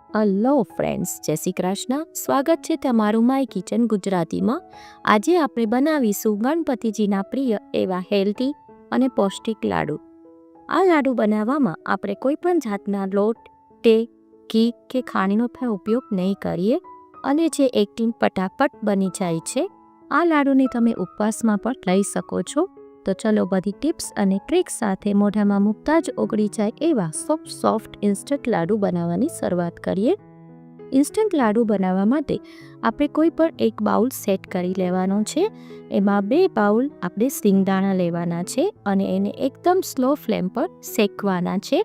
Hello friends, જય શ્રી કૃષ્ણ. સ્વાગત છે તમારું માય કિચન ગુજરાતીમાં. આજે આપણે બનાવીશું ગણપતિજીના પ્રિય એવા હેલ્ધી અને પૌષ્ટિક લાડુ. આ લાડુ બનાવવામાં આપણે કોઈ પણ જાતના લોટ, ઘી કે ખાંડનો પણ ઉપયોગ નહીં કરીએ અને જે એકદમ ફટાફટ બની જાય છે. આ લાડુને તમે ઉપવાસમાં પણ લઈ શકો છો. તો ચલો બધી ટિપ્સ અને ટ્રિક્સ સાથે મોઢામાં મૂકતા જ ઓગળી જાય એવા સોફ્ટ ઇન્સ્ટન્ટ લાડુ બનાવવાની શરૂઆત કરીએ. ઇન્સ્ટન્ટ લાડુ બનાવવા માટે આપણે કોઈ પણ એક બાઉલ સેટ કરી લેવાનો છે. એમાં 2 બાઉલ આપણે સિંગદાણા લેવાના છે અને એને એકદમ સ્લો ફ્લેમ પર શેકવાના છે.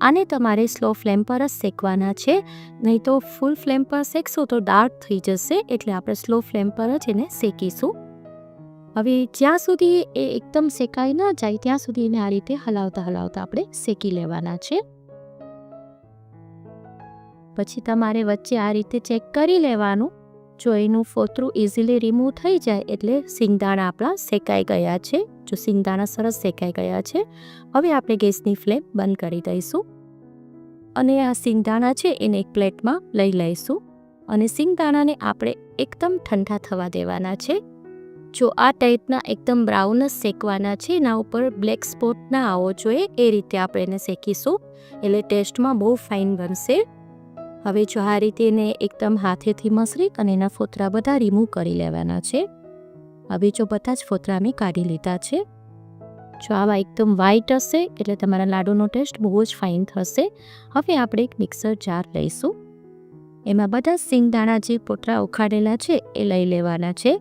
આને તમારે સ્લો ફ્લેમ પર જ શેકવાના છે, નહીં તો ફૂલ ફ્લેમ પર શેકશું તો ડાર્ક થઈ જશે. એટલે આપણે સ્લો ફ્લેમ પર જ એને શેકીશું. હવે જ્યાં સુધી એ એકદમ શેકાઈ ન જાય ત્યાં સુધી એને આ રીતે હલાવતા આપણે શેકી લેવાના છે. પછી તમારે વચ્ચે આ રીતે ચેક કરી લેવાનું. જો એનું ફોતરું ઇઝીલી રિમૂવ થઈ જાય એટલે સિંગદાણા આપણા શેકાઈ ગયા છે. જો સિંગદાણા સરસ શેકાઈ ગયા છે, હવે આપણે ગેસની ફ્લેમ બંધ કરી દઈશું અને આ સિંગદાણા છે એને એક પ્લેટમાં લઈ લઈશું અને સિંગદાણાને આપણે એકદમ ઠંડા થવા દેવાના છે. જો આ ટાઈપના એકદમ બ્રાઉન જ શેકવાના છે, એના ઉપર બ્લેક સ્પોટ ના આવવો જોઈએ, એ રીતે આપણે એને શેકીશું. એટલે ટેસ્ટમાં બહુ ફાઇન બનશે. હવે જો આ રીતે એને એકદમ હાથેથી મસળી અને એના ફોતરા બધા રિમૂવ કરી લેવાના છે. હવે જો બધા જ ફોતરા મેં કાઢી લીધા છે. જો આવા એકદમ વ્હાઈટ હશે એટલે તમારા લાડુનો ટેસ્ટ બહુ જ ફાઇન થશે. હવે આપણે એક મિક્સર જાર લઈશું. એમાં બધા સિંગદાણા જે ફોતરા ઉખાડેલા છે એ લઈ લેવાના છે.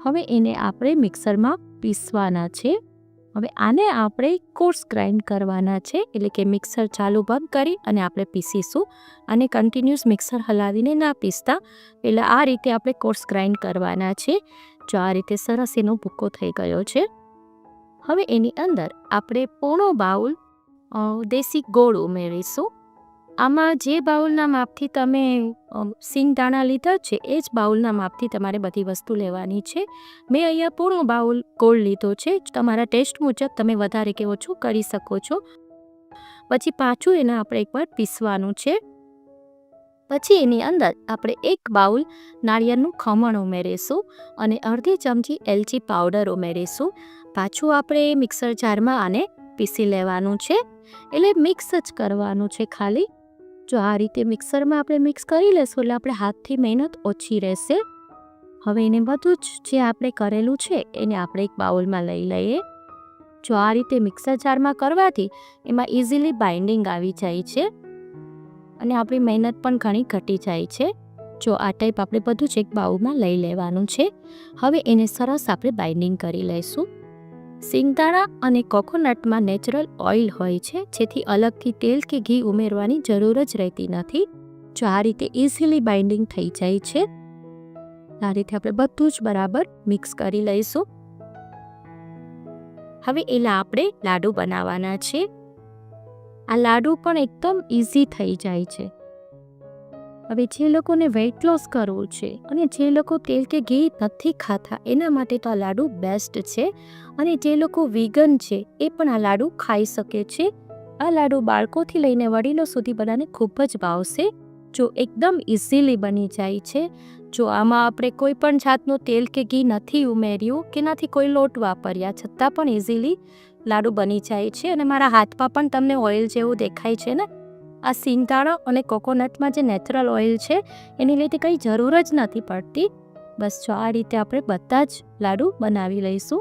હવે એને આપણે મિક્સરમાં પીસવાના છે. હવે આને આપણે કોર્સ ગ્રાઇન્ડ કરવાના છે, એટલે કે મિક્સર ચાલુ બંધ કરી અને આપણે પીસીશું. અને કન્ટિન્યુઅસ મિક્સર હલાવીને ના પીસતા, એટલે આ રીતે આપણે કોર્સ ગ્રાઇન્ડ કરવાના છે. જો આ રીતે સરસ એનો ભૂકો થઈ ગયો છે. હવે એની અંદર આપણે પોણો બાઉલ દેશી ગોળ ઉમેરીશું. આમાં જે બાઉલના માપથી તમે સિંગદાણા લીધા છે એ જ બાઉલના માપથી તમારે બધી વસ્તુ લેવાની છે. મેં અહીંયા પૂરો બાઉલ ગોળ લીધો છે. તમારા ટેસ્ટ મુજબ તમે વધારે કે ઓછું કરી શકો છો. પછી પાછું એને આપણે એકવાર પીસવાનું છે. પછી એની અંદર આપણે 1 બાઉલ નાળિયેરનું ખમણ ઉમેરીશું અને અડધી ચમચી એલચી પાવડર ઉમેરીશું. પાછું આપણે મિક્સર જારમાં આને પીસી લેવાનું છે. એટલે મિક્સ જ કરવાનું છે ખાલી. જો આ રીતે મિક્સરમાં આપણે મિક્સ કરી લેશું એટલે આપણે હાથથી મહેનત ઓછી રહેશે. હવે એને બધું જ જે આપણે કરેલું છે એને આપણે એક બાઉલમાં લઈ લઈએ. જો આ રીતે મિક્સર જારમાં કરવાથી એમાં ઇઝીલી બાઇન્ડિંગ આવી જાય છે અને આપણી મહેનત પણ ઘણી ઘટી જાય છે. જો આ ટાઈપ આપણે બધું જ એક બાઉલમાં લઈ લેવાનું છે. હવે એને સરસ આપણે બાઇન્ડિંગ કરી લઈશું. સિંગદાણા અને કોકોનટમાં નેચરલ ઓઇલ હોય છે, જેથી અલગથી તેલ કે ઘી ઉમેરવાની જરૂર જ રહેતી નથી. જો આ રીતે ઇઝીલી બાઇન્ડિંગ થઈ જાય છે. આ રીતે આપણે બધું જ બરાબર મિક્સ કરી લઈશું. હવે એના આપણે લાડુ બનાવવાના છે. આ લાડુ પણ એકદમ ઇઝી થઈ જાય છે. હવે જે લોકોને વેઇટ લોસ કરવું છે અને જે લોકો તેલ કે ઘી નથી ખાતા એના માટે તો આ લાડુ બેસ્ટ છે. અને જે લોકો વીગન છે એ પણ આ લાડુ ખાઈ શકે છે. આ લાડુ બાળકોથી લઈને વડીલો સુધી બધાને ખૂબ જ ભાવશે. જો એકદમ ઇઝીલી બની જાય છે. જો આમાં આપણે કોઈ પણ જાતનું તેલ કે ઘી નથી ઉમેર્યું કે નથી કોઈ લોટ વાપર્યા, છતાં પણ ઇઝીલી લાડુ બની જાય છે. અને મારા હાથમાં પણ તમને ઓઇલ જેવું દેખાય છે ને. આ સિંગદાણા અને કોકોનટમાં જે નેચરલ ઓઇલ છે એની લીધે કંઈ જરૂર જ નથી પડતી. બસ જો આ રીતે આપણે બધા જ લાડુ બનાવી લઈશું.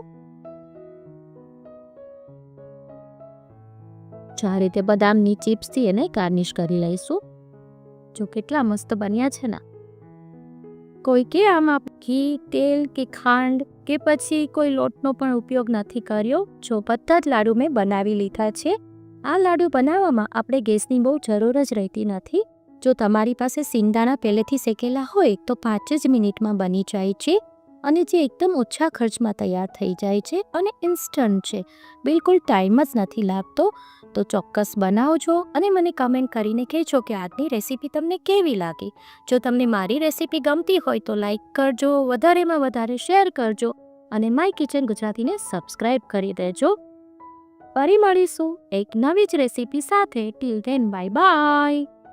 જો આ રીતે બદામની ચિપ્સથી એને ગાર્નિશ કરી લઈશું. જો કેટલા મસ્ત બન્યા છે ને. કોઈ કે આમાં ઘી, તેલ કે ખાંડ કે પછી કોઈ લોટનો પણ ઉપયોગ નથી કર્યો. જો બધા જ લાડુ મેં બનાવી લીધા છે. આ લાડુ બનાવવામાં આપણે ગેસની બહુ જરૂર જ રહેતી નથી. જો તમારી પાસે સિંગદાણા પહેલેથી શેકેલા હોય તો 5 જ મિનિટમાં બની જાય છે અને જે એકદમ ઓછા ખર્ચમાં તૈયાર થઈ જાય છે અને ઇન્સ્ટન્ટ છે. બિલકુલ ટાઈમ જ નથી લાગતો. તો ચોક્કસ બનાવજો અને મને કમેન્ટ કરીને કહેજો કે આજની રેસીપી તમને કેવી લાગી. જો તમને મારી રેસીપી ગમતી હોય તો લાઈક કરજો, વધારેમાં વધારે શેર કરજો અને માય કિચન ગુજરાતીને સબસ્ક્રાઈબ કરી દેજો. ફરી મળીશું એક નવી જ રેસીપી સાથે. Till then bye by.